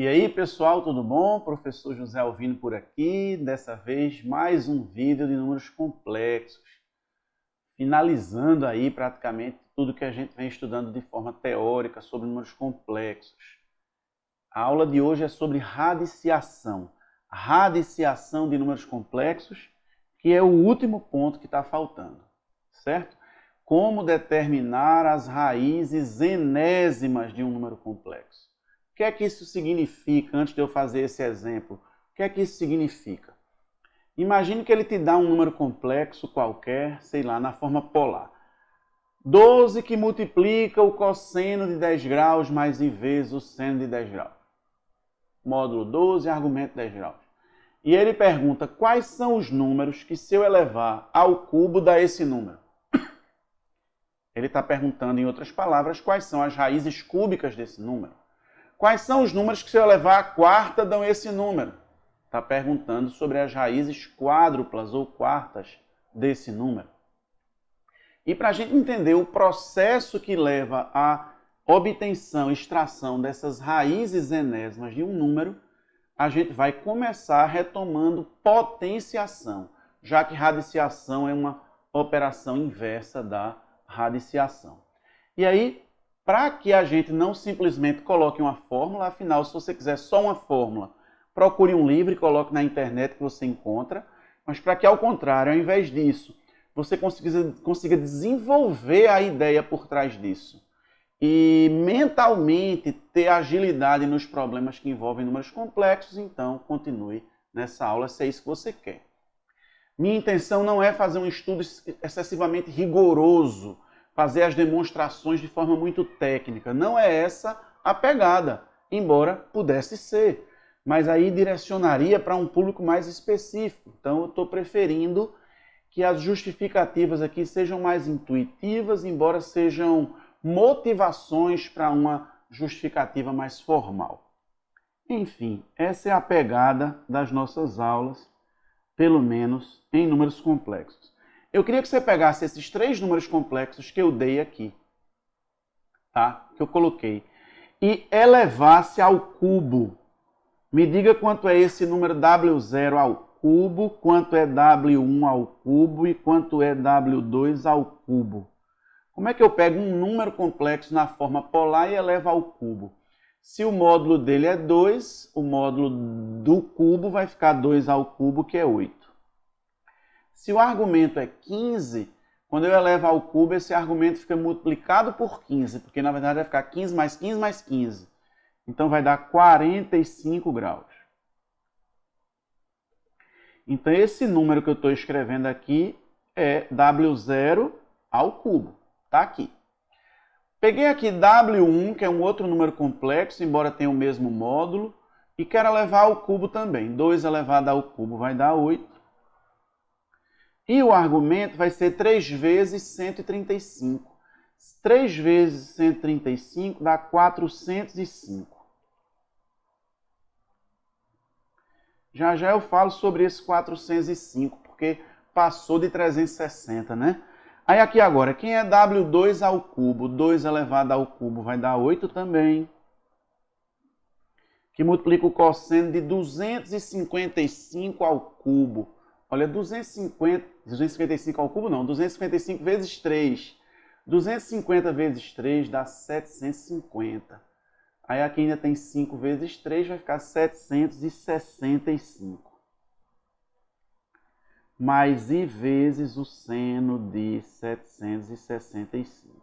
E aí, pessoal, tudo bom? Professor José Alvino por aqui. Dessa vez, mais um vídeo de números complexos. Finalizando aí praticamente tudo que a gente vem estudando de forma teórica sobre números complexos. A aula de hoje é sobre radiciação. Radiciação de números complexos, que é o último ponto que está faltando, certo? Como determinar as raízes enésimas de um número complexo. O que é que isso significa, antes de eu fazer esse exemplo? O que é que isso significa? Imagine que ele te dá um número complexo qualquer, sei lá, na forma polar. 12 que multiplica o cosseno de 10 graus mais I vezes o seno de 10 graus. Módulo 12, argumento 10 graus. E ele pergunta quais são os números que, se eu elevar ao cubo, dá esse número. Ele está perguntando, em outras palavras, quais são as raízes cúbicas desse número. Quais são os números que, se eu levar à quarta, dão esse número? Está perguntando sobre as raízes quádruplas ou quartas desse número. E para a gente entender o processo que leva à obtenção, extração dessas raízes enésimas de um número, a gente vai começar retomando potenciação, já que radiciação é uma operação inversa da radiciação. E aí, para que a gente não simplesmente coloque uma fórmula, afinal, se você quiser só uma fórmula, procure um livro e coloque na internet que você encontra, mas para que, ao contrário, ao invés disso, você consiga desenvolver a ideia por trás disso e mentalmente ter agilidade nos problemas que envolvem números complexos, então continue nessa aula se é isso que você quer. Minha intenção não é fazer um estudo excessivamente rigoroso, fazer as demonstrações de forma muito técnica. Não é essa a pegada, embora pudesse ser. Mas aí direcionaria para um público mais específico. Então eu estou preferindo que as justificativas aqui sejam mais intuitivas, embora sejam motivações para uma justificativa mais formal. Enfim, essa é a pegada das nossas aulas, pelo menos em números complexos. Eu queria que você pegasse esses 3 números complexos que eu dei aqui, tá? Que eu coloquei, e elevasse ao cubo. Me diga quanto é esse número W0 ao cubo, quanto é W1 ao cubo e quanto é W2 ao cubo. Como é que eu pego um número complexo na forma polar e elevo ao cubo? Se o módulo dele é 2, o módulo do cubo vai ficar 2 ao cubo, que é 8. Se o argumento é 15, quando eu elevo ao cubo, esse argumento fica multiplicado por 15, porque na verdade vai ficar 15 mais 15 mais 15. Então vai dar 45 graus. Então esse número que eu estou escrevendo aqui é W0 ao cubo. Está aqui. Peguei aqui W1, que é um outro número complexo, embora tenha o mesmo módulo, e quero elevar ao cubo também. 2 elevado ao cubo vai dar 8. E o argumento vai ser 3 vezes 135. 3 vezes 135 dá 405. Já já eu falo sobre esse 405, porque passou de 360, né? Aí aqui agora, quem é W2 ao cubo? 2 elevado ao cubo vai dar 8 também. Que multiplica o cosseno de 255 ao cubo. Olha, 255 ao cubo não, 255 vezes 3. 250 vezes 3 dá 750. Aí aqui ainda tem 5 vezes 3, vai ficar 765. Mais I vezes o seno de 765.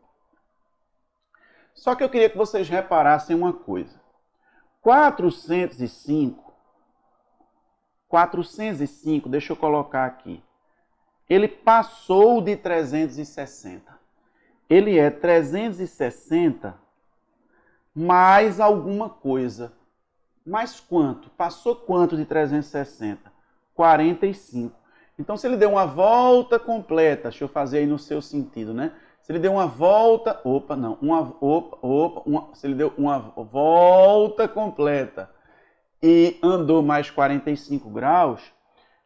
Só que eu queria que vocês reparassem uma coisa. 405, deixa eu colocar aqui. Ele passou de 360. Ele é 360 mais alguma coisa. Mais quanto? Passou quanto de 360? 45. Então, se ele deu uma volta completa, deixa eu fazer aí no seu sentido, né? Se ele deu uma volta, se ele deu uma volta completa e andou mais 45 graus,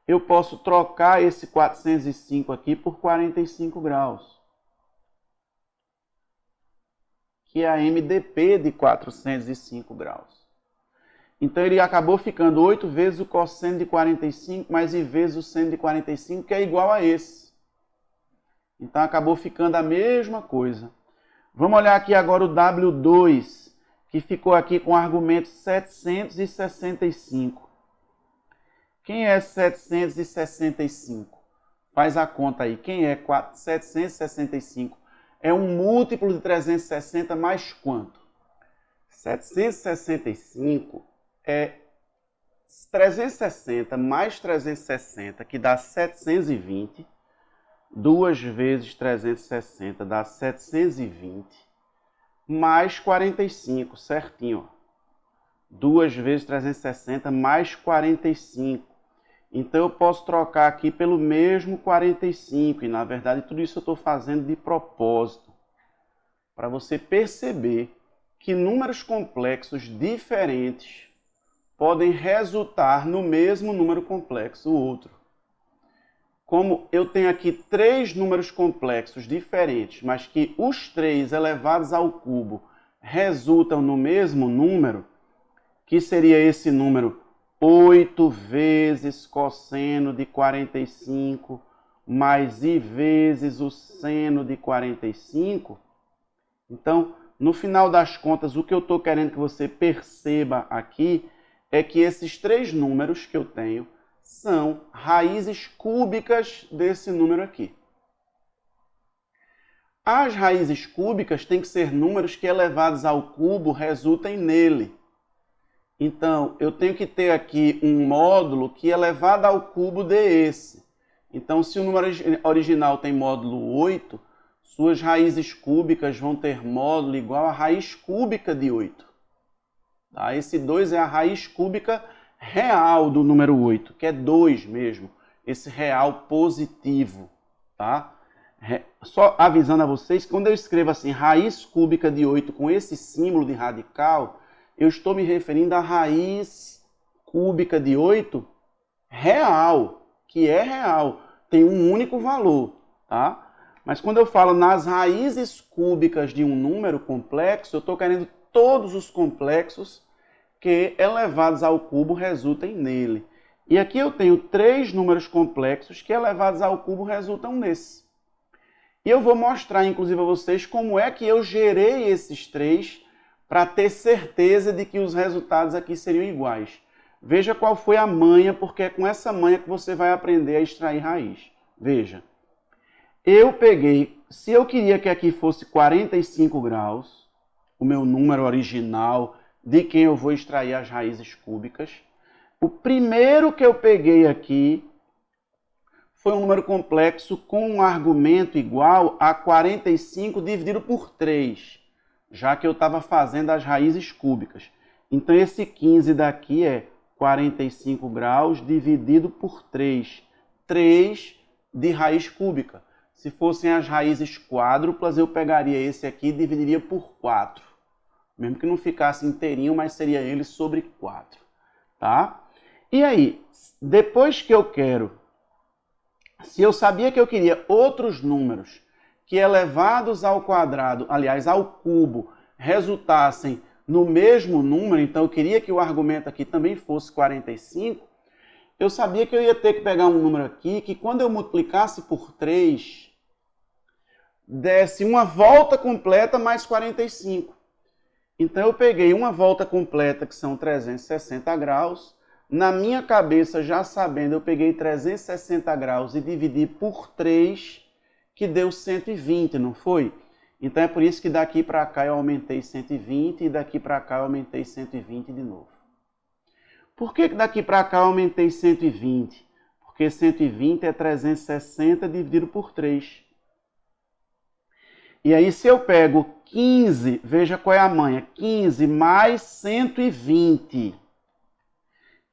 eu posso trocar esse 405 aqui por 45 graus. Que é a MDP de 405 graus. Então ele acabou ficando 8 vezes o cosseno de 45 mais I vezes o seno de 45, que é igual a esse. Então acabou ficando a mesma coisa. Vamos olhar aqui agora o W2, que ficou aqui com o argumento 765. Quem é 765? Faz a conta aí. Quem é 765? É um múltiplo de 360 mais quanto? 765 é 360 mais 360, que dá 720. 2 vezes 360 dá 720, mais 45, certinho. 2 vezes 360 mais 45. Então eu posso trocar aqui pelo mesmo 45, e na verdade tudo isso eu estou fazendo de propósito, para você perceber que números complexos diferentes podem resultar no mesmo número complexo, o outro. Como eu tenho aqui 3 números complexos diferentes, mas que os 3 elevados ao cubo resultam no mesmo número, que seria esse número 8 vezes cosseno de 45 mais I vezes o seno de 45. Então, no final das contas, o que eu estou querendo que você perceba aqui é que esses 3 números que eu tenho são raízes cúbicas desse número aqui. As raízes cúbicas têm que ser números que elevados ao cubo resultem nele. Então, eu tenho que ter aqui um módulo que elevado ao cubo dê esse. Então, se o número original tem módulo 8, suas raízes cúbicas vão ter módulo igual a raiz cúbica de 8. Tá? Esse 2 é a raiz cúbica real do número 8, que é 2 mesmo, esse real positivo, tá? Só avisando a vocês, quando eu escrevo assim, raiz cúbica de 8 com esse símbolo de radical, eu estou me referindo à raiz cúbica de 8 real, que é real, tem um único valor, tá? Mas quando eu falo nas raízes cúbicas de um número complexo, eu estou querendo todos os complexos que elevados ao cubo resultem nele. E aqui eu tenho 3 números complexos que elevados ao cubo resultam nesse. E eu vou mostrar, inclusive, a vocês como é que eu gerei esses 3 para ter certeza de que os resultados aqui seriam iguais. Veja qual foi a manha, porque é com essa manha que você vai aprender a extrair raiz. Veja, eu peguei, se eu queria que aqui fosse 45 graus, o meu número original de quem eu vou extrair as raízes cúbicas, o primeiro que eu peguei aqui foi um número complexo com um argumento igual a 45 dividido por 3, já que eu estava fazendo as raízes cúbicas. Então esse 15 daqui é 45 graus dividido por 3. 3 de raiz cúbica. Se fossem as raízes quádruplas, eu pegaria esse aqui e dividiria por 4. Mesmo que não ficasse inteirinho, mas seria ele sobre 4. Tá? E aí, depois que eu quero, se eu sabia que eu queria outros números que elevados ao quadrado, aliás, ao cubo, resultassem no mesmo número, então eu queria que o argumento aqui também fosse 45, eu sabia que eu ia ter que pegar um número aqui que quando eu multiplicasse por 3, desse uma volta completa mais 45. Então eu peguei uma volta completa, que são 360 graus. Na minha cabeça, já sabendo, eu peguei 360 graus e dividi por 3, que deu 120, não foi? Então é por isso que daqui para cá eu aumentei 120 e daqui para cá eu aumentei 120 de novo. Por que daqui para cá eu aumentei 120? Porque 120 é 360 dividido por 3. E aí, se eu pego 15, veja qual é a manha, 15 mais 120,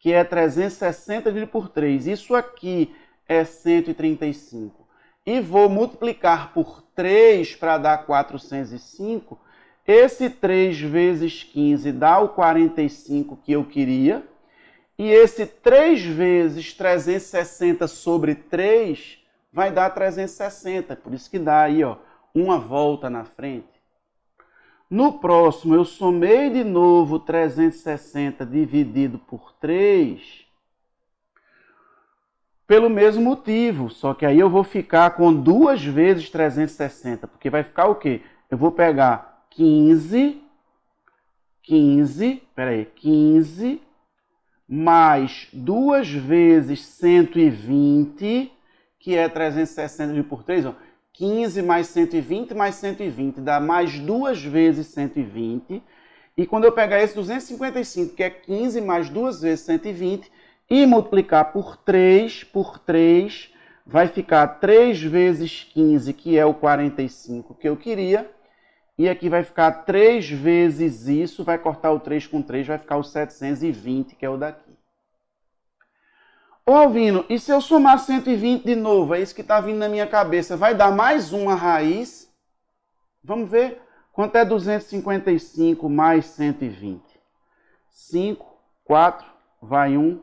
que é 360 dividido por 3. Isso aqui é 135. E vou multiplicar por 3 para dar 405. Esse 3 vezes 15 dá o 45 que eu queria. E esse 3 vezes 360 sobre 3 vai dar 360. Por isso que dá aí, ó, uma volta na frente. No próximo, eu somei de novo 360 dividido por 3, pelo mesmo motivo, só que aí eu vou ficar com 2 vezes 360, porque vai ficar o quê? Eu vou pegar 15 mais 2 vezes 120, que é 360 dividido por 3, ó. 15 mais 120 dá mais 2 vezes 120. E quando eu pegar esse 255, que é 15 mais 2 vezes 120, e multiplicar por 3, vai ficar 3 vezes 15, que é o 45 que eu queria. E aqui vai ficar 3 vezes isso, vai cortar o 3 com 3, vai ficar o 720, que é o daqui. Ô Alvino, e se eu somar 120 de novo? É isso que está vindo na minha cabeça. Vai dar mais uma raiz? Vamos ver. Quanto é 255 mais 120? 5, 4, vai 1,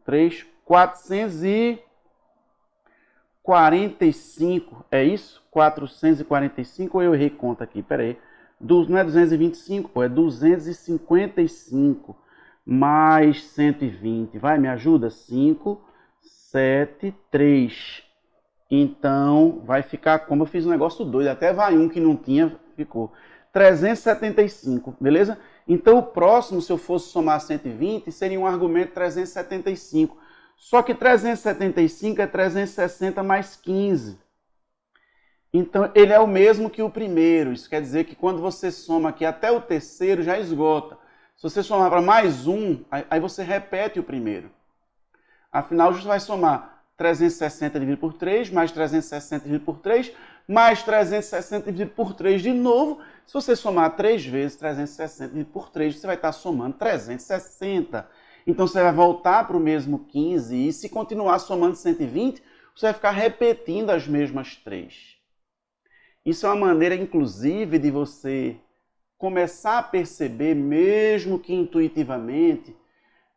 3, 445. É isso? 445 ou eu errei conta aqui? Pera aí. Não é 225, pô, é 255 mais 120. Vai, me ajuda? 5, 7, 3. Então, vai ficar, como eu fiz um negócio doido, até vai um que não tinha, ficou 375, beleza? Então, o próximo, se eu fosse somar 120, seria um argumento 375. Só que 375 é 360 mais 15. Então, ele é o mesmo que o primeiro. Isso quer dizer que quando você soma aqui até o terceiro, já esgota. Se você somar para mais um, aí você repete o primeiro. Afinal, você vai somar 360 dividido por 3, mais 360 dividido por 3, mais 360 dividido por 3 de novo. Se você somar 3 vezes 360 dividido por 3, você vai estar somando 360. Então, você vai voltar para o mesmo 15 e se continuar somando 120, você vai ficar repetindo as mesmas 3. Isso é uma maneira, inclusive, de você começar a perceber, mesmo que intuitivamente,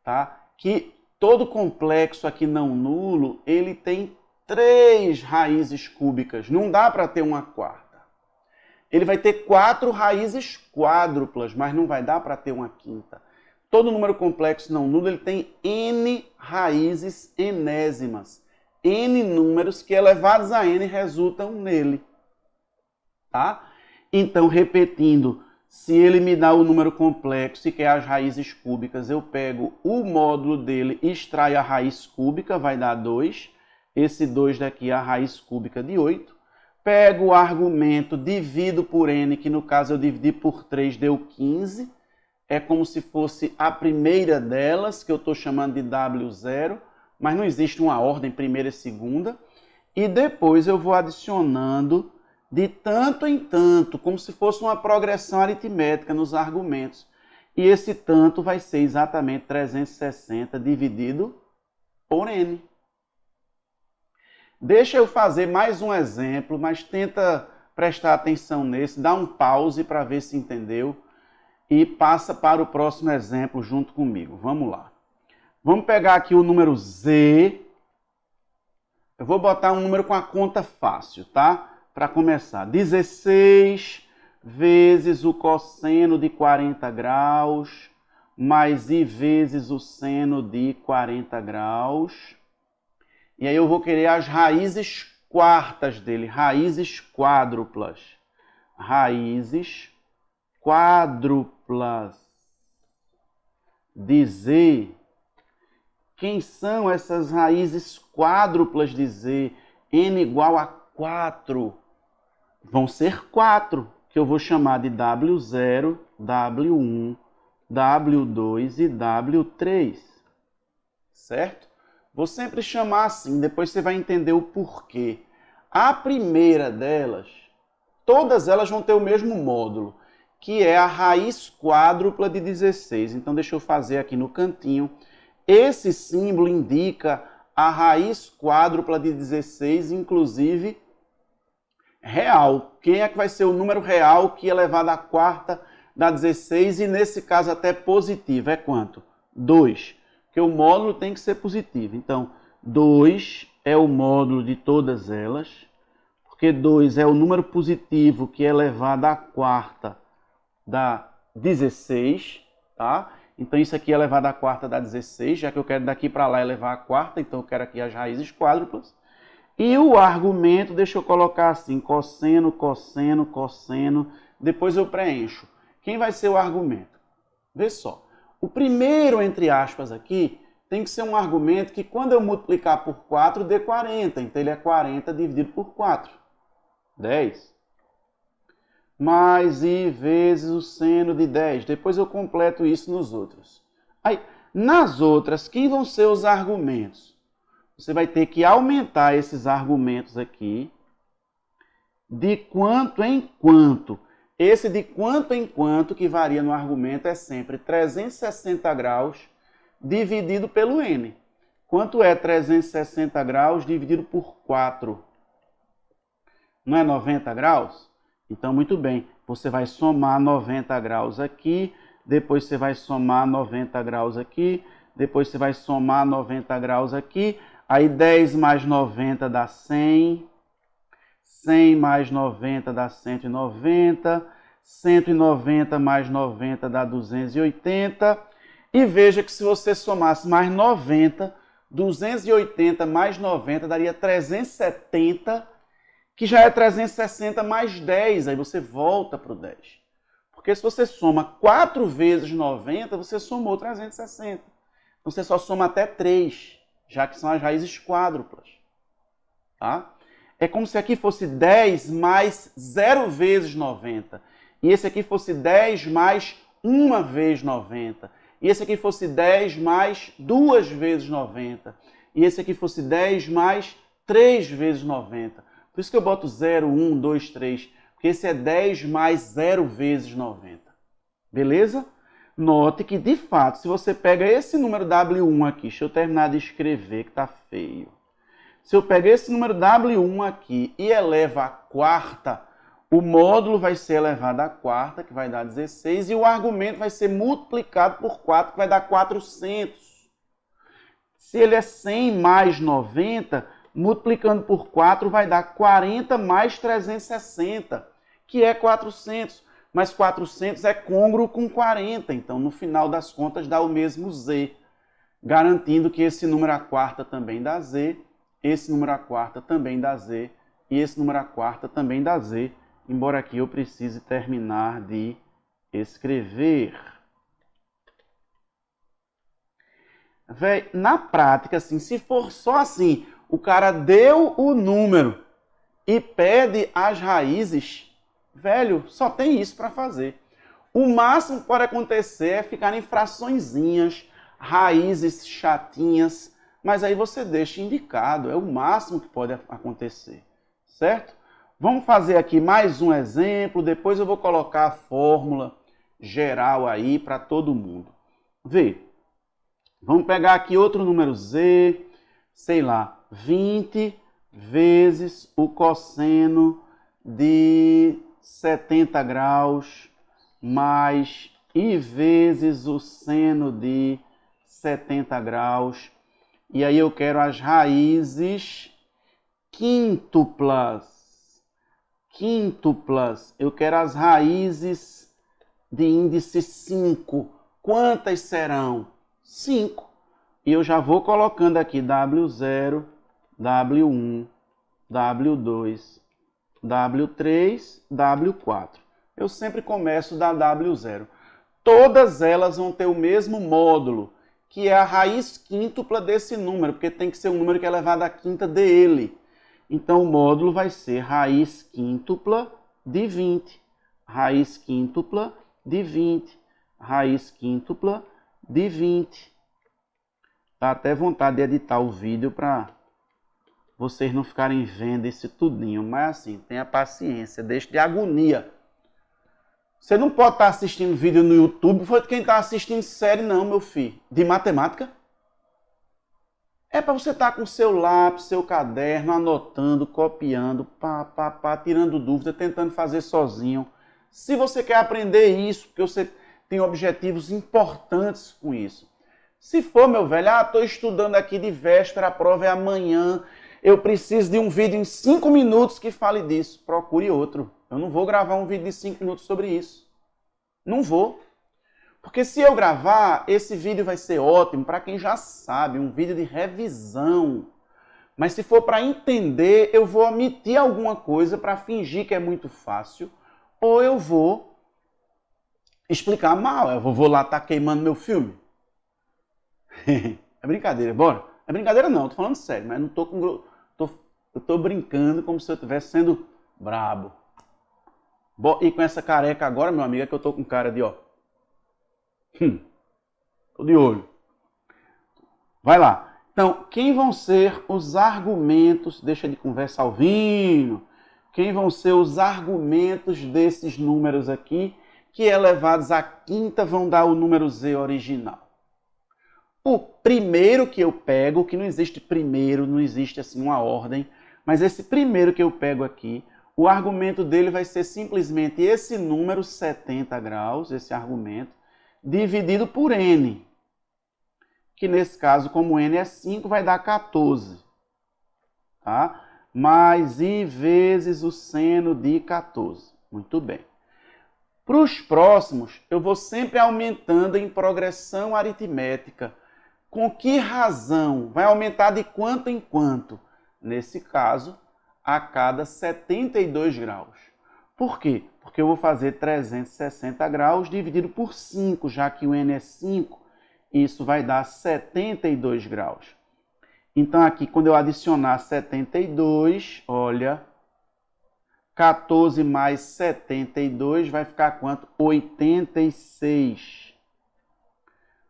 tá? Que todo complexo aqui não nulo, ele tem 3 raízes cúbicas. Não dá para ter uma quarta. Ele vai ter 4 raízes quádruplas, mas não vai dar para ter uma quinta. Todo número complexo não nulo ele tem n raízes enésimas. N números que elevados a n resultam nele. Tá? Então, repetindo, se ele me dá o número complexo e quer as raízes cúbicas, eu pego o módulo dele, extraio a raiz cúbica, vai dar 2. Esse 2 daqui é a raiz cúbica de 8. Pego o argumento, divido por n, que no caso eu dividi por 3, deu 15. É como se fosse a primeira delas, que eu estou chamando de W0, mas não existe uma ordem primeira e segunda. E depois eu vou adicionando de tanto em tanto, como se fosse uma progressão aritmética nos argumentos. E esse tanto vai ser exatamente 360 dividido por n. Deixa eu fazer mais um exemplo, mas tenta prestar atenção nesse, dá um pause para ver se entendeu e passa para o próximo exemplo junto comigo. Vamos lá. Vamos pegar aqui o número z. Eu vou botar um número com a conta fácil, tá? Para começar, 16 vezes o cosseno de 40 graus, mais i vezes o seno de 40 graus. E aí eu vou querer as raízes quartas dele, raízes quádruplas. Raízes quádruplas de z. Quem são essas raízes quádruplas de z? N igual a 4. Vão ser 4, que eu vou chamar de W0, W1, W2 e W3. Certo? Vou sempre chamar assim, depois você vai entender o porquê. A primeira delas, todas elas vão ter o mesmo módulo, que é a raiz quádrupla de 16. Então, deixa eu fazer aqui no cantinho. Esse símbolo indica a raiz quádrupla de 16, inclusive real. Quem é que vai ser o número real que é elevado à quarta dá 16 e nesse caso até positivo? É quanto? 2. Porque o módulo tem que ser positivo. Então, 2 é o módulo de todas elas, porque 2 é o número positivo que é elevado à quarta dá 16, tá? Então isso aqui elevado à quarta dá 16, já que eu quero daqui para lá elevar a quarta, então eu quero aqui as raízes quádruplas. E o argumento, deixa eu colocar assim, cosseno, cosseno, cosseno, depois eu preencho. Quem vai ser o argumento? Vê só, o primeiro, entre aspas, aqui, tem que ser um argumento que quando eu multiplicar por 4, dê 40. Então ele é 40 dividido por 4. 10. Mais i vezes o seno de 10. Depois eu completo isso nos outros. Aí, nas outras, quem vão ser os argumentos? Você vai ter que aumentar esses argumentos aqui de quanto em quanto. Esse de quanto em quanto que varia no argumento é sempre 360 graus dividido pelo n. Quanto é 360 graus dividido por 4? Não é 90 graus? Então, muito bem. Você vai somar 90 graus aqui, depois você vai somar 90 graus aqui, depois você vai somar 90 graus aqui. Aí 10 mais 90 dá 100. 100 mais 90 dá 190. 190 mais 90 dá 280. E veja que se você somasse mais 90, 280 mais 90 daria 370, que já é 360 mais 10. Aí você volta para o 10. Porque se você soma 4 vezes 90, você somou 360. Então você só soma até 3, já que são as raízes quádruplas. Tá? É como se aqui fosse 10 mais 0 vezes 90. E esse aqui fosse 10 mais 1 vez 90. E esse aqui fosse 10 mais 2 vezes 90. E esse aqui fosse 10 mais 3 vezes 90. Por isso que eu boto 0, 1, 2, 3. Porque esse é 10 mais 0 vezes 90. Beleza? Note que, de fato, se você pega esse número W1 aqui, deixa eu terminar de escrever que está feio. Se eu pegar esse número W1 aqui e eleva a quarta, o módulo vai ser elevado à quarta, que vai dar 16, e o argumento vai ser multiplicado por 4, que vai dar 400. Se ele é 100 mais 90, multiplicando por 4 vai dar 40 mais 360, que é 400. Mas 400 é côngruo com 40, então no final das contas dá o mesmo z, garantindo que esse número à quarta também dá z, esse número à quarta também dá z, e esse número à quarta também dá z, embora aqui eu precise terminar de escrever. Véi, na prática, assim, se for só assim, o cara deu o número e pede as raízes, velho, só tem isso para fazer. O máximo que pode acontecer é ficar em fraçõezinhas, raízes chatinhas, mas aí você deixa indicado, é o máximo que pode acontecer, certo? Vamos fazer aqui mais um exemplo, depois eu vou colocar a fórmula geral aí para todo mundo. Vê, vamos pegar aqui outro número z, sei lá, 20 vezes o cosseno de 70 graus mais i vezes o seno de 70 graus. E aí eu quero as raízes quíntuplas. Quíntuplas. Eu quero as raízes de índice 5. Quantas serão? 5. E eu já vou colocando aqui W0, W1, W2, W3, W4. Eu sempre começo da W0. Todas elas vão ter o mesmo módulo, que é a raiz quíntupla desse número, porque tem que ser um número que é elevado à quinta dele. Então, o módulo vai ser raiz quíntupla de 20. Raiz quíntupla de 20. Raiz quíntupla de 20. Dá até vontade de editar o vídeo para vocês não ficarem vendo esse tudinho. Mas assim, tenha paciência, deixe de agonia. Você não pode estar assistindo vídeo no YouTube, foi quem está assistindo série não, meu filho. De matemática. É para você estar com seu lápis, seu caderno, anotando, copiando, tirando dúvida, tentando fazer sozinho. Se você quer aprender isso, porque você tem objetivos importantes com isso. Se for, meu velho, estou estudando aqui de véspera, a prova é amanhã, eu preciso de um vídeo em 5 minutos que fale disso. Procure outro. Eu não vou gravar um vídeo de 5 minutos sobre isso. Não vou. Porque se eu gravar, esse vídeo vai ser ótimo para quem já sabe, um vídeo de revisão. Mas se for para entender, eu vou omitir alguma coisa para fingir que é muito fácil, ou eu vou explicar mal, eu vou lá estar queimando meu filme. É brincadeira, bora? É brincadeira não, tô falando sério, mas não tô com... eu tô brincando como se eu estivesse sendo brabo. E com essa careca agora, meu amigo, é que eu tô com cara de, ó... tô de olho. Vai lá. Então, quem vão ser os argumentos... Deixa de conversa, Alvino. Quem vão ser os argumentos desses números aqui, que elevados à quinta vão dar o número z original? O primeiro que eu pego, que não existe primeiro, não existe assim uma ordem, mas esse primeiro que eu pego aqui, o argumento dele vai ser simplesmente esse número 70 graus, esse argumento, dividido por n. Que nesse caso, como n é 5, vai dar 14. Tá? Mais i vezes o seno de 14. Muito bem. Para os próximos, eu vou sempre aumentando em progressão aritmética. Com que razão? Vai aumentar de quanto em quanto? Nesse caso, a cada 72 graus. Por quê? Porque eu vou fazer 360 graus dividido por 5, já que o n é 5, isso vai dar 72 graus. Então aqui, quando eu adicionar 72, olha, 14 mais 72 vai ficar quanto? 86.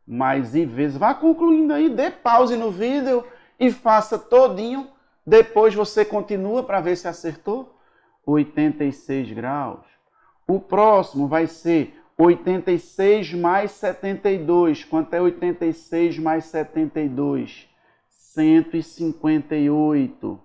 Mais i vezes. Vá concluindo aí, dê pause no vídeo e faça todinho. Depois você continua para ver se acertou. 86 graus. O próximo vai ser 86 mais 72. Quanto é 86 mais 72? 158.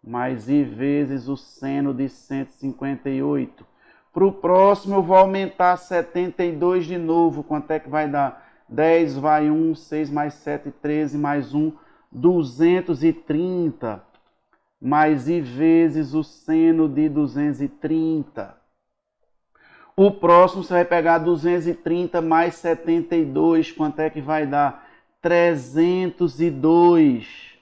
Mais i vezes o seno de 158. Para o próximo eu vou aumentar 72 de novo. Quanto é que vai dar? 10 vai 1, 6 mais 7, 13 mais 1, 230. Mais i vezes o seno de 230. O próximo você vai pegar 230 mais 72. Quanto é que vai dar? 302.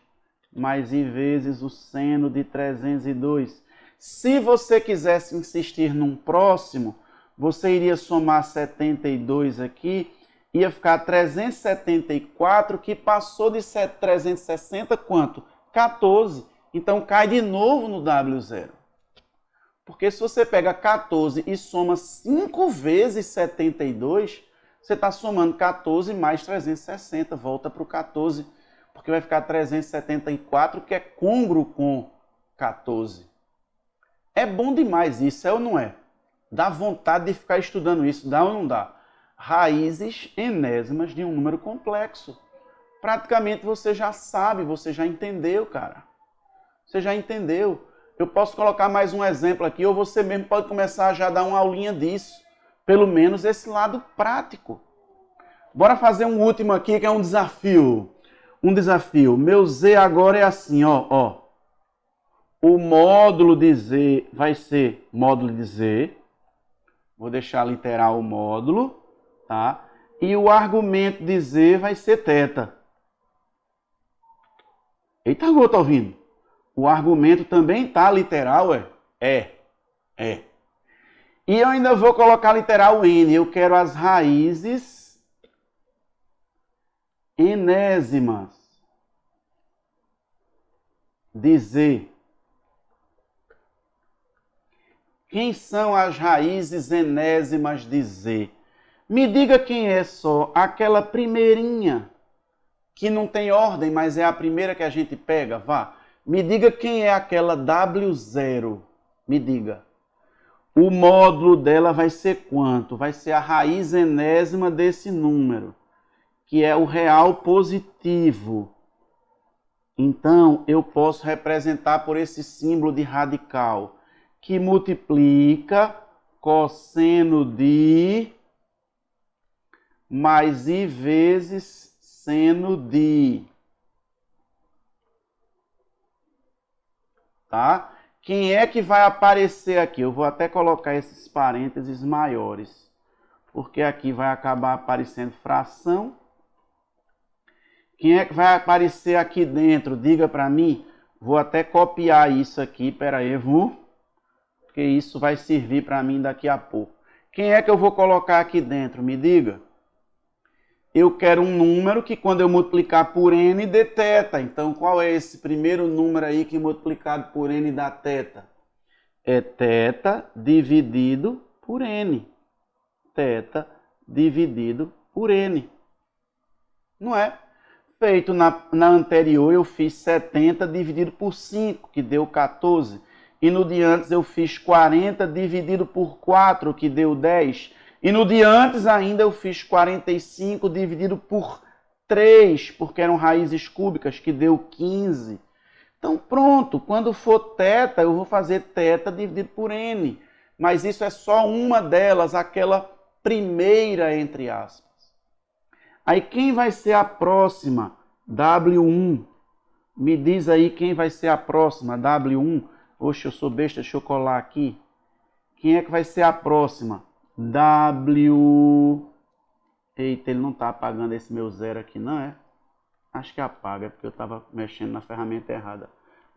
Mais i vezes o seno de 302. Se você quisesse insistir num próximo, você iria somar 72 aqui, ia ficar 374, que passou de 360 quanto? 14. Então cai de novo no W0. Porque se você pega 14 e soma 5 vezes 72, você está somando 14 mais 360, volta para o 14, porque vai ficar 374, que é congruo com 14. É bom demais isso, é ou não é? Dá vontade de ficar estudando isso, dá ou não dá? Raízes enésimas de um número complexo. Praticamente você já sabe, você já entendeu, cara. Você já entendeu. Eu posso colocar mais um exemplo aqui, ou você mesmo pode começar a já dar uma aulinha disso. Pelo menos esse lado prático. Bora fazer um último aqui, que é um desafio. Um desafio. Meu z agora é assim, ó. O módulo de z vai ser módulo de z. Vou deixar literal o módulo, tá? E o argumento de z vai ser θ. Eita, agora tá ouvindo? O argumento também tá literal, é? É. E eu ainda vou colocar literal n. Eu quero as raízes enésimas de z. Quem são as raízes enésimas de z? Me diga quem é só aquela primeirinha, que não tem ordem, mas é a primeira que a gente pega, vá. Me diga quem é aquela W0. Me diga. O módulo dela vai ser quanto? Vai ser a raiz enésima desse número, que é o real positivo. Então, eu posso representar por esse símbolo de radical, que multiplica cosseno de mais i vezes seno de. Tá? Quem é que vai aparecer aqui? Eu vou até colocar esses parênteses maiores. porque aqui vai acabar aparecendo fração. Quem é que vai aparecer aqui dentro? Diga para mim. Vou até copiar isso aqui, peraí, porque isso vai servir para mim daqui a pouco. Quem é que eu vou colocar aqui dentro? Me diga. Eu quero um número que quando eu multiplicar por n dê θ. Então, qual é esse primeiro número aí que multiplicado por n dá θ? É θ dividido por n. Θ dividido por n. Não é? Feito na anterior, eu fiz 70 dividido por 5, que deu 14. E no de antes eu fiz 40 dividido por 4, que deu 10. E no de antes ainda eu fiz 45 dividido por 3, porque eram raízes cúbicas, que deu 15. Então pronto, quando for θ, eu vou fazer θ dividido por n. Mas isso é só uma delas, aquela primeira entre aspas. Aí quem vai ser a próxima? W1. Me diz aí quem vai ser a próxima, W1. Oxe, eu sou besta, deixa eu colar aqui. Quem é que vai ser a próxima? W... Eita, ele não está apagando esse meu zero aqui, não é? Acho que apaga, porque eu estava mexendo na ferramenta errada.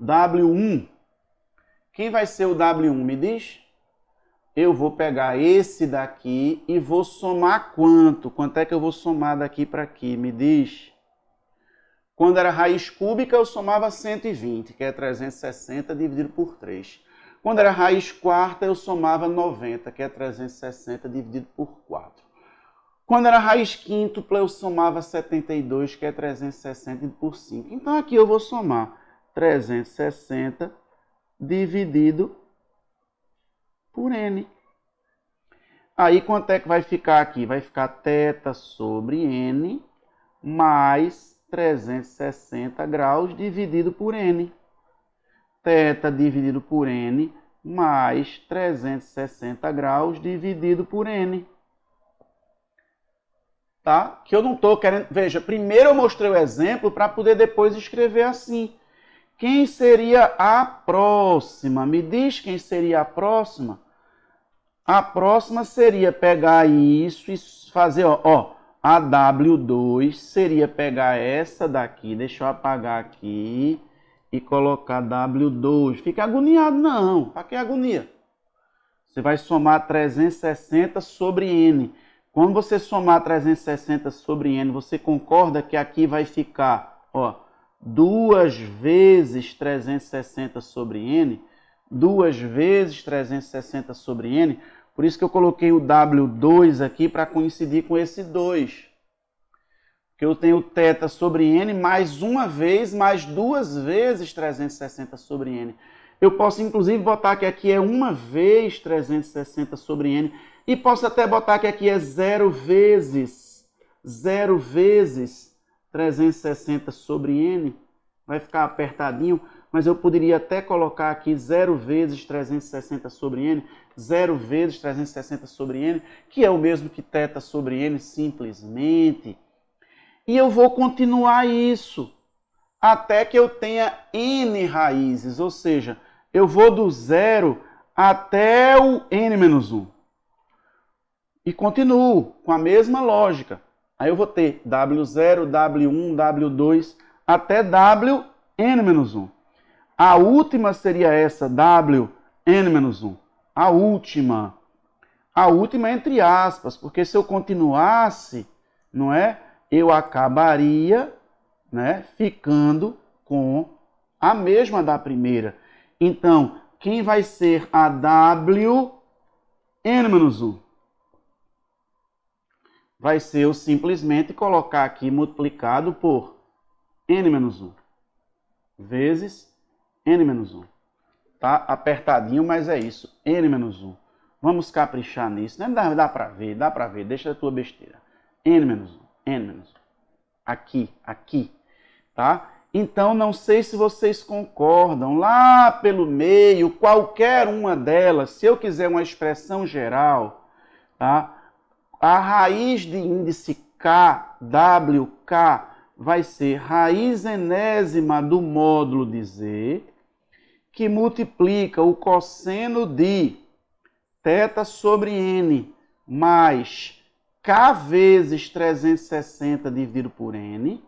W1. Quem vai ser o W1? Me diz? Eu vou pegar esse daqui e vou somar quanto? Quanto é que eu vou somar daqui para aqui? Me diz. Quando era raiz cúbica, eu somava 120, que é 360 dividido por 3. Quando era raiz quarta, eu somava 90, que é 360 dividido por 4. Quando era raiz quíntupla, eu somava 72, que é 360 dividido por 5. Então, aqui eu vou somar 360 dividido por n. Aí, quanto é que vai ficar aqui? Vai ficar θ sobre n mais 360 graus dividido por n. Θ dividido por n mais 360 graus dividido por n. Tá? Que eu não estou querendo... Veja, primeiro eu mostrei o exemplo para poder depois escrever assim. Quem seria a próxima? Me diz quem seria a próxima? A próxima seria pegar isso e fazer, ó, a W2 seria pegar essa daqui, deixa eu apagar aqui e colocar W2. Fica agoniado não, para que agonia? Você vai somar 360 sobre N. Quando você somar 360 sobre N, você concorda que aqui vai ficar, ó, 2 vezes 360 sobre N, 2 vezes 360 sobre N, por isso que eu coloquei o W2 aqui para coincidir com esse 2. Porque eu tenho θ sobre N mais uma vez, mais 2 vezes 360 sobre N. Eu posso, inclusive, botar que aqui é 1 vez 360 sobre N. E posso até botar que aqui é 0 vezes 360 sobre N. Vai ficar apertadinho, mas eu poderia até colocar aqui 0 vezes 360 sobre N, 0 vezes 360 sobre N, que é o mesmo que θ sobre N, simplesmente. E eu vou continuar isso até que eu tenha N raízes, ou seja, eu vou do 0 até o N-1. E continuo com a mesma lógica. Aí eu vou ter W0, W1, W2, até Wn-1. A última seria essa, Wn-1. A última. A última entre aspas, porque se eu continuasse, não é? Eu acabaria, né, ficando com a mesma da primeira. Então, quem vai ser a Wn-1? Vai ser eu simplesmente colocar aqui multiplicado por N-1 vezes N-1. Tá apertadinho, mas é isso. N-1. Vamos caprichar nisso. Né? Dá para ver, deixa a tua besteira. N-1, N-1. Aqui, tá? Então, não sei se vocês concordam. Lá pelo meio, qualquer uma delas, se eu quiser uma expressão geral, tá? A raiz de índice K, WK, vai ser raiz enésima do módulo de Z, que multiplica o cosseno de θ sobre N mais k vezes 360 dividido por n,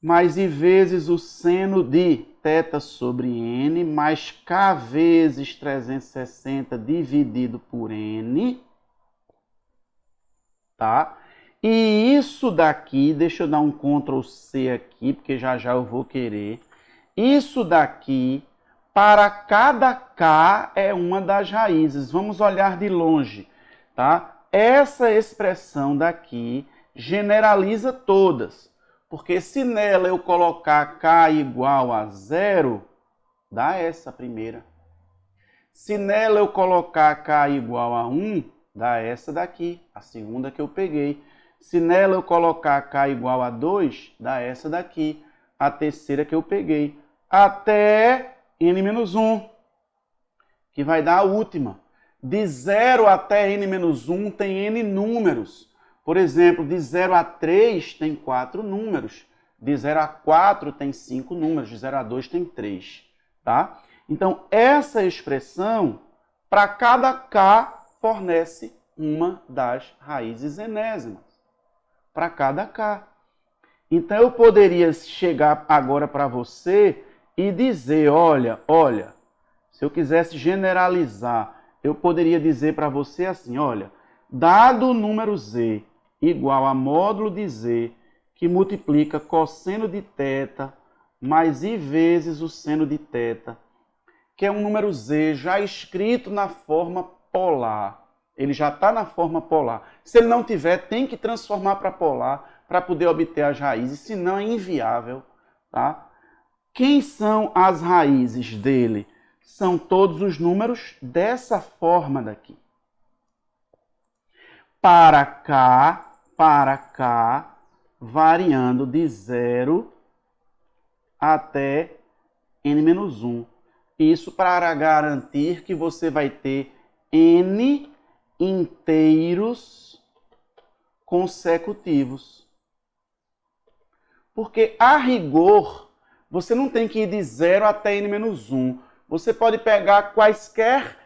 mais I vezes o seno de θ sobre n, mais k vezes 360 dividido por n, tá? E isso daqui, deixa eu dar um Ctrl C aqui, porque já já eu vou querer. Isso daqui, para cada k, é uma das raízes. Vamos olhar de longe, tá? Essa expressão daqui generaliza todas. Porque se nela eu colocar k igual a 0, dá essa primeira. Se nela eu colocar k igual a 1, dá essa daqui, a segunda que eu peguei. Se nela eu colocar k igual a 2, dá essa daqui, a terceira que eu peguei. Até n-1, que vai dar a última. De 0 até n-1 tem n números. Por exemplo, de 0 a 3 tem 4 números. De 0 a 4 tem 5 números. De 0 a 2 tem 3. Tá? Então, essa expressão, para cada k, fornece uma das raízes enésimas. Para cada k. Então, eu poderia chegar agora para você e dizer, olha, se eu quisesse generalizar, eu poderia dizer para você assim, olha, dado o número z igual a módulo de z, que multiplica cosseno de θ mais I vezes o seno de θ, que é um número z já escrito na forma polar. Ele já está na forma polar. Se ele não tiver, tem que transformar para polar para poder obter as raízes, senão é inviável. Tá? Quem são as raízes dele? São todos os números dessa forma daqui. Para cá, variando de 0 até n-1. Isso para garantir que você vai ter n inteiros consecutivos. Porque, a rigor, você não tem que ir de 0 até n-1. Você pode pegar quaisquer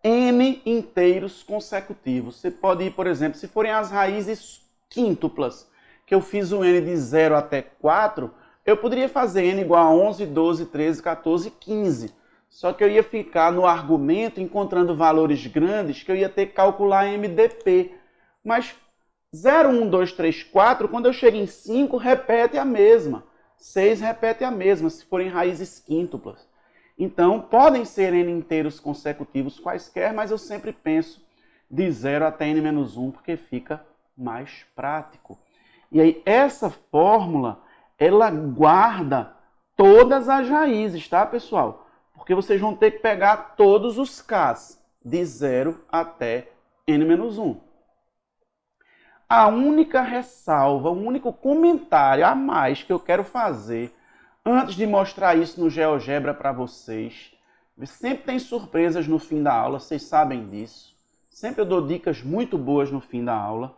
n inteiros consecutivos. Você pode ir, por exemplo, se forem as raízes quíntuplas, que eu fiz o n de 0 até 4, eu poderia fazer n igual a 11, 12, 13, 14, 15. Só que eu ia ficar no argumento encontrando valores grandes que eu ia ter que calcular MDP. Mas 0, 1, 2, 3, 4, quando eu chego em 5, repete a mesma. 6 repete a mesma, se forem raízes quíntuplas. Então, podem ser n inteiros consecutivos quaisquer, mas eu sempre penso de 0 até n-1, porque fica mais prático. E aí, essa fórmula, ela guarda todas as raízes, tá, pessoal? Porque vocês vão ter que pegar todos os k's, de 0 até n-1. A única ressalva, o único comentário a mais que eu quero fazer, antes de mostrar isso no GeoGebra para vocês, sempre tem surpresas no fim da aula, vocês sabem disso. Sempre eu dou dicas muito boas no fim da aula.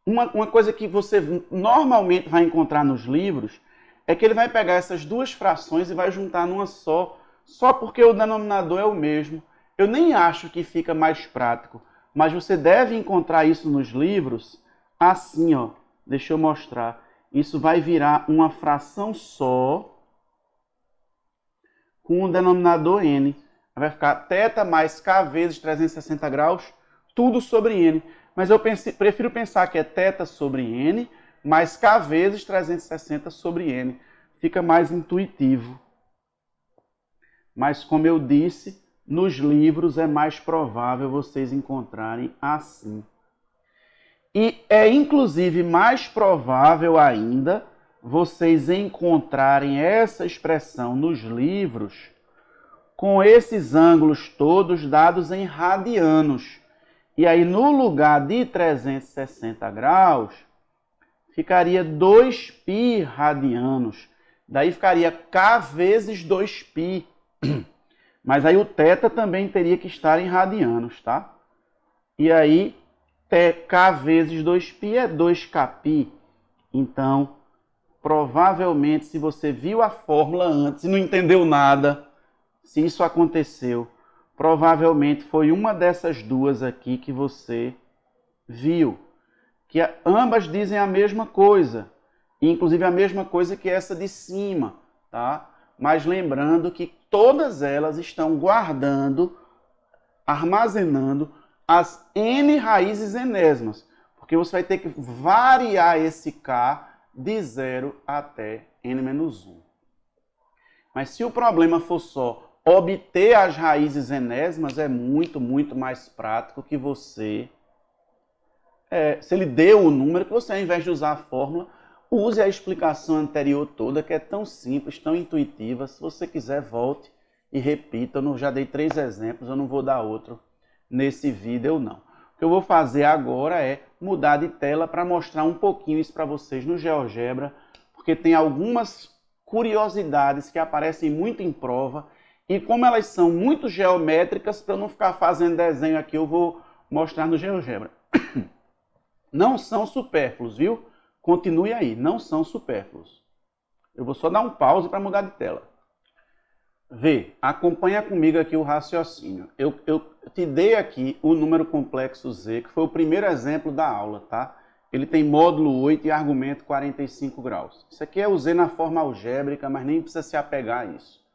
Uma coisa que você normalmente vai encontrar nos livros é que ele vai pegar essas duas frações e vai juntar numa só porque o denominador é o mesmo. Eu nem acho que fica mais prático, mas você deve encontrar isso nos livros assim, ó. Deixa eu mostrar. Isso vai virar uma fração só com o denominador n. Vai ficar θ mais k vezes 360 graus, tudo sobre n. Mas eu prefiro pensar que é θ sobre n mais k vezes 360 sobre n. Fica mais intuitivo. Mas, como eu disse, nos livros é mais provável vocês encontrarem assim. E é, inclusive, mais provável ainda vocês encontrarem essa expressão nos livros com esses ângulos todos dados em radianos. E aí, no lugar de 360 graus, ficaria 2π radianos. Daí ficaria k vezes 2π. Mas aí o θ também teria que estar em radianos, tá? E aí, k vezes 2π é 2kπ. Então, provavelmente, se você viu a fórmula antes e não entendeu nada, se isso aconteceu, Provavelmente foi uma dessas duas aqui que você viu. Que ambas dizem a mesma coisa. Inclusive a mesma coisa que essa de cima, tá? Mas lembrando que todas elas estão guardando, armazenando as n raízes enésimas. Porque você vai ter que variar esse k de 0 até n-1. Mas se o problema for só obter as raízes enésimas, é muito mais prático que você... se ele deu o número, que você, ao invés de usar a fórmula, use a explicação anterior toda, que é tão simples, tão intuitiva. Se você quiser, volte e repita. Eu já dei 3 exemplos, eu não vou dar outro nesse vídeo, não. O que eu vou fazer agora é mudar de tela para mostrar um pouquinho isso para vocês no GeoGebra, porque tem algumas curiosidades que aparecem muito em prova, e como elas são muito geométricas, para eu não ficar fazendo desenho aqui, eu vou mostrar no GeoGebra. Não são supérfluos, viu? Continue aí, não são supérfluos. Eu vou só dar um pause para mudar de tela. Vê, acompanha comigo aqui o raciocínio. Eu te dei aqui o número complexo Z, que foi o primeiro exemplo da aula, tá? Ele tem módulo 8 e argumento 45 graus. Isso aqui é o Z na forma algébrica, mas nem precisa se apegar a isso.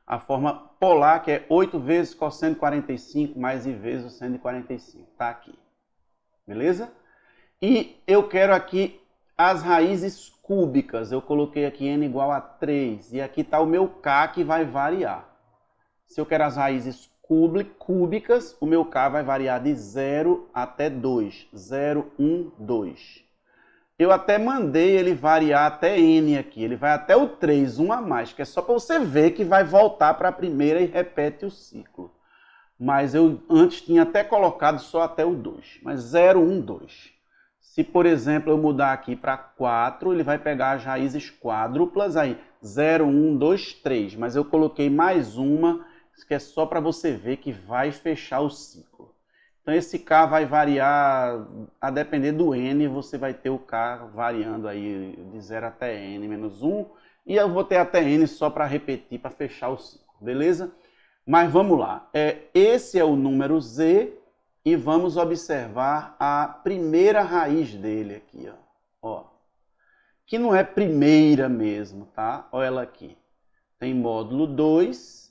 A forma polar, que é 8 vezes cosseno de 45 mais I vezes o seno de 45. Tá aqui. Beleza? E eu quero aqui as raízes cúbicas. Eu coloquei aqui n igual a 3. E aqui está o meu k que vai variar. Se eu quero as raízes cúbicas, o meu k vai variar de 0 até 2. 0, 1, 2. Eu até mandei ele variar até n aqui. Ele vai até o 3, 1 a mais, que é só para você ver que vai voltar para a primeira e repete o ciclo. Mas eu antes tinha até colocado só até o 2. Mas 0, 1, 2. Se, por exemplo, eu mudar aqui para 4, ele vai pegar as raízes quádruplas aí. 0, 1, 2, 3. Mas eu coloquei mais uma, que é só para você ver que vai fechar o ciclo. Então, esse K vai variar, a depender do N, você vai ter o K variando aí de 0 até N menos 1. E eu vou ter até N só para repetir, para fechar o ciclo, beleza? Mas vamos lá. Esse é o número Z e vamos observar a primeira raiz dele aqui, ó. Que não é primeira mesmo, tá? Olha ela aqui. Tem módulo 2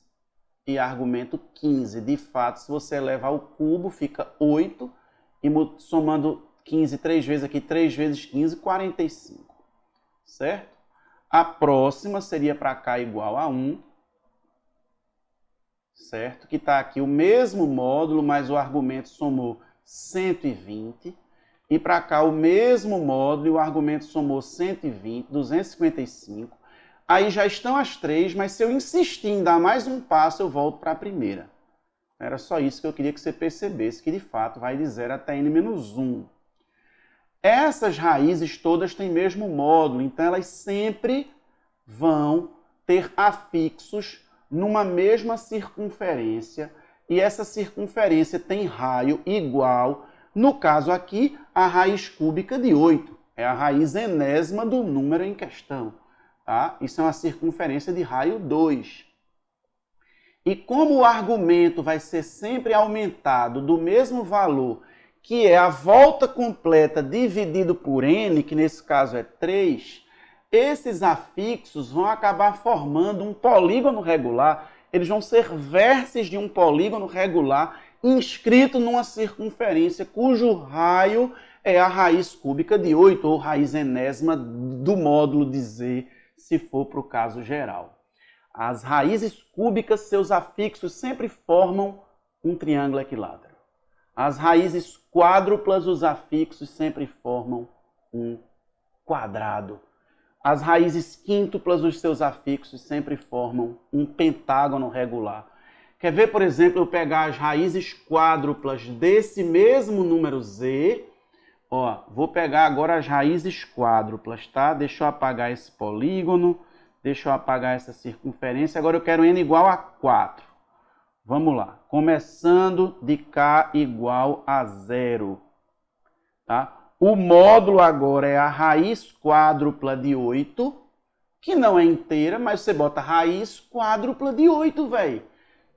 e argumento 15. De fato, se você elevar ao cubo, fica 8. E somando 15 3 vezes aqui, 3 vezes 15, 45. Certo? A próxima seria para cá igual a 1. Certo? Que está aqui o mesmo módulo, mas o argumento somou 120. E para cá o mesmo módulo e o argumento somou 120, 255. Aí já estão as 3, mas se eu insistir em dar mais um passo, eu volto para a primeira. Era só isso que eu queria que você percebesse, que de fato vai de 0 até n-1. Essas raízes todas têm mesmo módulo, então elas sempre vão ter afixos numa mesma circunferência, e essa circunferência tem raio igual, no caso aqui, a raiz cúbica de 8. É a raiz enésima do número em questão. Tá? Isso é uma circunferência de raio 2. E como o argumento vai ser sempre aumentado do mesmo valor, que é a volta completa dividido por n, que nesse caso é 3, esses afixos vão acabar formando um polígono regular. Eles vão ser vértices de um polígono regular inscrito numa circunferência cujo raio é a raiz cúbica de 8, ou raiz enésima do módulo de Z, se for para o caso geral. As raízes cúbicas, seus afixos sempre formam um triângulo equilátero. As raízes quádruplas, os afixos sempre formam um quadrado. As raízes quíntuplas, os seus afixos sempre formam um pentágono regular. Quer ver, por exemplo, eu pegar as raízes quádruplas desse mesmo número Z? Ó, vou pegar agora as raízes quádruplas, tá? Deixa eu apagar esse polígono, deixa eu apagar essa circunferência. Agora eu quero n igual a 4. Vamos lá. Começando de k igual a 0. Tá? O módulo agora é a raiz quádrupla de 8, que não é inteira, mas você bota raiz quádrupla de 8, velho.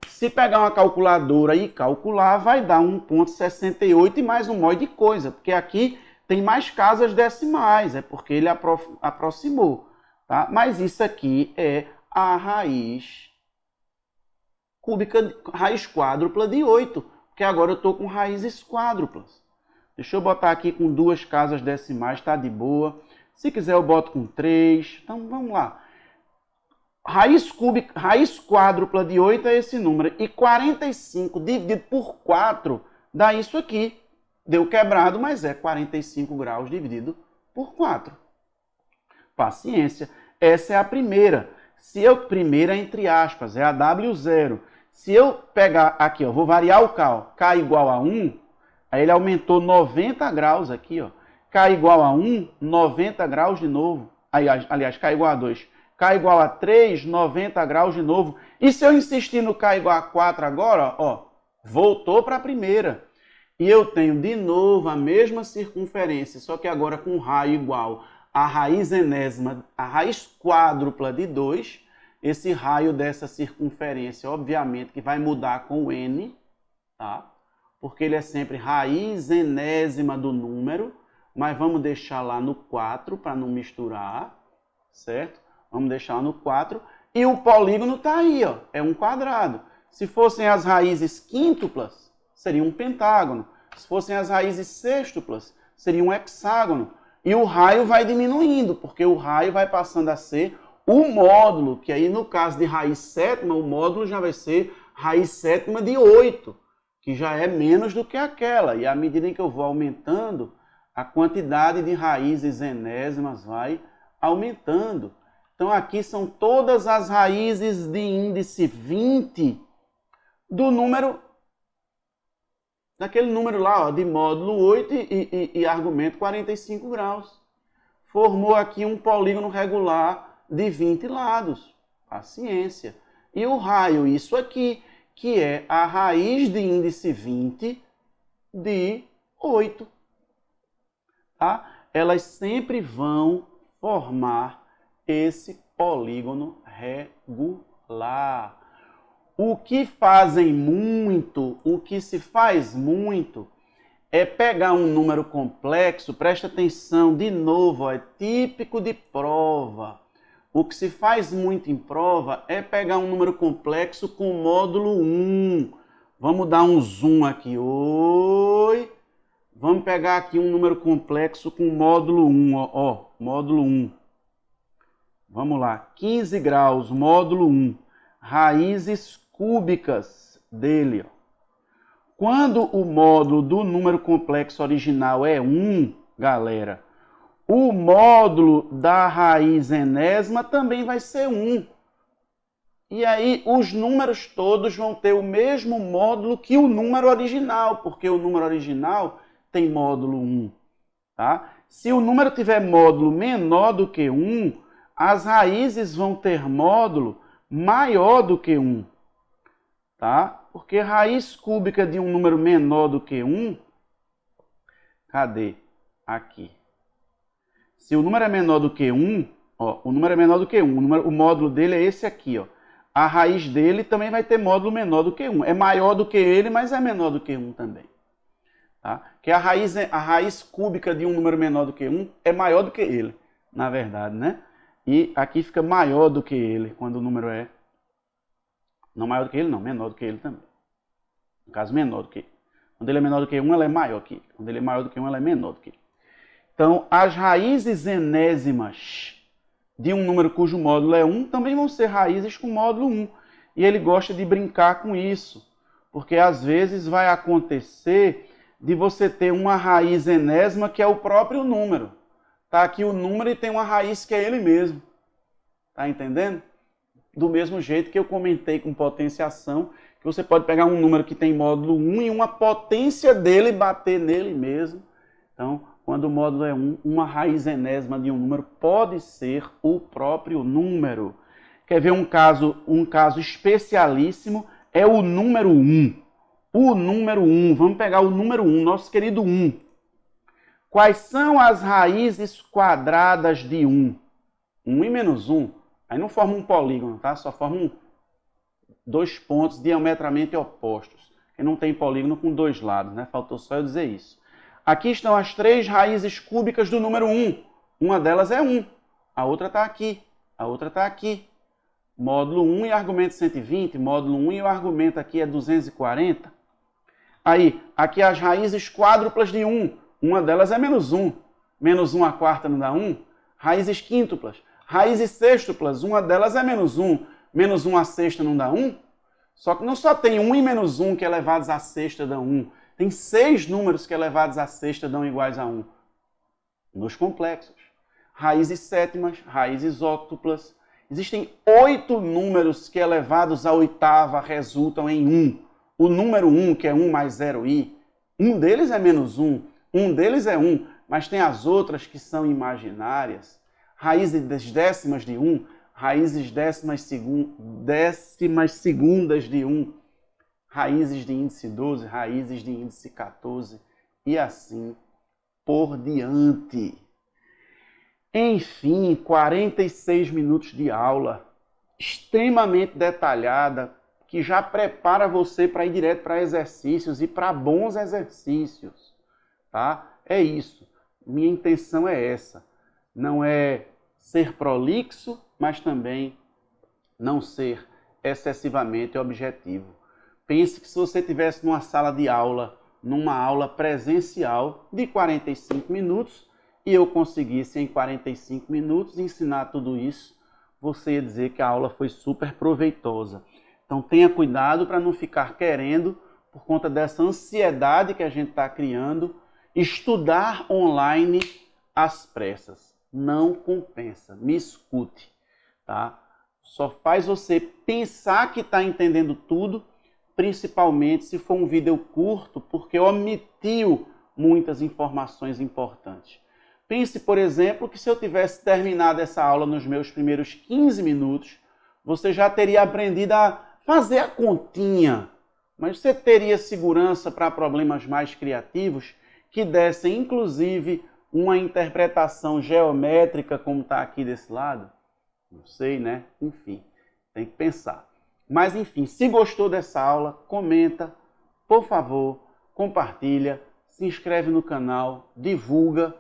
Se pegar uma calculadora e calcular, vai dar 1,68 e mais um monte de coisa, porque aqui tem mais casas decimais, é porque ele aproximou. Tá? Mas isso aqui é a raiz cúbica, raiz quádrupla de 8, porque agora eu estou com raízes quádruplas. Deixa eu botar aqui com 2 casas decimais, está de boa. Se quiser eu boto com 3. Então vamos lá. Raiz quádrupla de 8 é esse número. E 45 dividido por 4 dá isso aqui. Deu quebrado, mas é 45 graus dividido por 4. Paciência. Essa é a primeira. Primeira entre aspas, é a W0. Se eu pegar aqui, ó, vou variar o K igual a 1, aí ele aumentou 90 graus aqui, ó. K igual a 1, 90 graus de novo. Aí, aliás, K igual a 2. K igual a 3, 90 graus de novo. E se eu insistir no K igual a 4 agora, ó, voltou para a primeira. E eu tenho de novo a mesma circunferência, só que agora com raio igual a raiz enésima, a raiz quádrupla de 2. Esse raio dessa circunferência, obviamente, que vai mudar com o n, tá? Porque ele é sempre raiz enésima do número, mas vamos deixar lá no 4 para não misturar, certo? Vamos deixar lá no 4. E o polígono está aí, ó, é um quadrado. Se fossem as raízes quíntuplas, seria um pentágono. Se fossem as raízes sextuplas, seria um hexágono. E o raio vai diminuindo, porque o raio vai passando a ser o módulo, que aí no caso de raiz sétima, o módulo já vai ser raiz sétima de 8, que já é menos do que aquela. E à medida em que eu vou aumentando, a quantidade de raízes enésimas vai aumentando. Então aqui são todas as raízes de índice 20 do número, daquele número lá, ó, de módulo 8 e argumento 45 graus. Formou aqui um polígono regular de 20 lados. Paciência. E o raio, isso aqui, que é a raiz de índice 20 de 8. Tá? Elas sempre vão formar esse polígono regular. O que fazem muito, o que se faz muito, é pegar um número complexo, presta atenção, de novo, ó, é típico de prova. O que se faz muito em prova é pegar um número complexo com módulo 1. Vamos dar um zoom aqui. Oi! Vamos pegar aqui um número complexo com módulo 1. Ó, módulo 1. Vamos lá. 15 graus, módulo 1. Raízes cúbicas dele. Ó. Quando o módulo do número complexo original é 1, galera, o módulo da raiz enésima também vai ser 1. E aí os números todos vão ter o mesmo módulo que o número original, porque o número original tem módulo 1. Tá? Se o número tiver módulo menor do que 1, as raízes vão ter módulo maior do que 1. Tá? Porque raiz cúbica de um número menor do que 1, cadê? Aqui. Se o número é menor do que 1, ó, o número é menor do que 1, o módulo dele é esse aqui, ó. A raiz dele também vai ter módulo menor do que 1. É maior do que ele, mas é menor do que 1 também. Tá? Que a raiz cúbica de um número menor do que 1 é maior do que ele, na verdade, né? E aqui fica maior do que ele, quando o número é... Não maior do que ele, não, menor do que ele também. No caso, menor do que ele. Quando ele é menor do que 1, ela é maior que ele. Quando ele é maior do que 1, ela é menor do que ele. Então, as raízes enésimas de um número cujo módulo é 1 também vão ser raízes com módulo 1. E ele gosta de brincar com isso, porque às vezes vai acontecer de você ter uma raiz enésima que é o próprio número. Tá aqui o número e tem uma raiz que é ele mesmo. Tá entendendo? Do mesmo jeito que eu comentei com potenciação, que você pode pegar um número que tem módulo 1 e uma potência dele bater nele mesmo. Então, quando o módulo é 1, uma raiz enésima de um número pode ser o próprio número. Quer ver um caso especialíssimo? É o número 1. O número 1, vamos pegar o número 1, nosso querido 1. Quais são as raízes quadradas de 1? 1 e menos 1. Aí não forma um polígono, tá? Só forma dois pontos diametralmente opostos, que não tem polígono com dois lados, né? Faltou só eu dizer isso. Aqui estão as três raízes cúbicas do número 1. Uma delas é 1, a outra está aqui, a outra está aqui. Módulo 1 e argumento 120, módulo 1 e o argumento aqui é 240. Aí, aqui as raízes quádruplas de 1. Uma delas é menos 1. Menos 1 à quarta não dá 1. Raízes quíntuplas. Raízes sextuplas. Uma delas é menos 1. Menos 1 à sexta não dá 1. Só que não só tem 1 e menos 1 que elevados à sexta dão 1. Tem 6 números que elevados à sexta dão iguais a 1. Nos complexos. Raízes sétimas, raízes óctuplas. Existem 8 números que elevados à oitava resultam em 1. O número 1, que é 1 mais 0i, um deles é menos 1, um deles é 1, mas tem as outras que são imaginárias. Raízes décimas de 1, raízes décimas segundas de 1, raízes de índice 12, raízes de índice 14 e assim por diante. Enfim, 46 minutos de aula, extremamente detalhada, que já prepara você para ir direto para exercícios e para bons exercícios, tá? É isso. Minha intenção é essa. Não é ser prolixo, mas também não ser excessivamente objetivo. Pense que se você estivesse numa sala de aula, numa aula presencial de 45 minutos, e eu conseguisse em 45 minutos ensinar tudo isso, você ia dizer que a aula foi super proveitosa. Então tenha cuidado para não ficar querendo, por conta dessa ansiedade que a gente está criando, estudar online às pressas. Não compensa. Me escute, tá? Só faz você pensar que está entendendo tudo, principalmente se for um vídeo curto, porque omitiu muitas informações importantes. Pense, por exemplo, que se eu tivesse terminado essa aula nos meus primeiros 15 minutos, você já teria aprendido a fazer a continha, mas você teria segurança para problemas mais criativos que dessem, inclusive, uma interpretação geométrica, como está aqui desse lado? Não sei, né? Enfim, tem que pensar. Mas, enfim, se gostou dessa aula, comenta, por favor, compartilha, se inscreve no canal, divulga,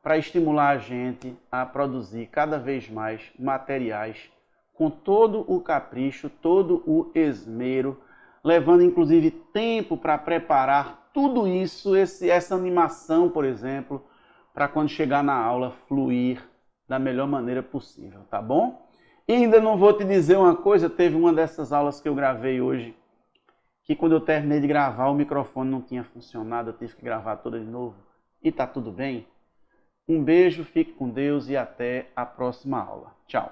para estimular a gente a produzir cada vez mais materiais com todo o capricho, todo o esmero, levando inclusive tempo para preparar tudo isso, essa animação, por exemplo, para quando chegar na aula fluir da melhor maneira possível, tá bom? E ainda não vou te dizer uma coisa, teve uma dessas aulas que eu gravei hoje, que quando eu terminei de gravar o microfone não tinha funcionado, eu tive que gravar toda de novo. E tá tudo bem? Um beijo, fique com Deus e até a próxima aula. Tchau!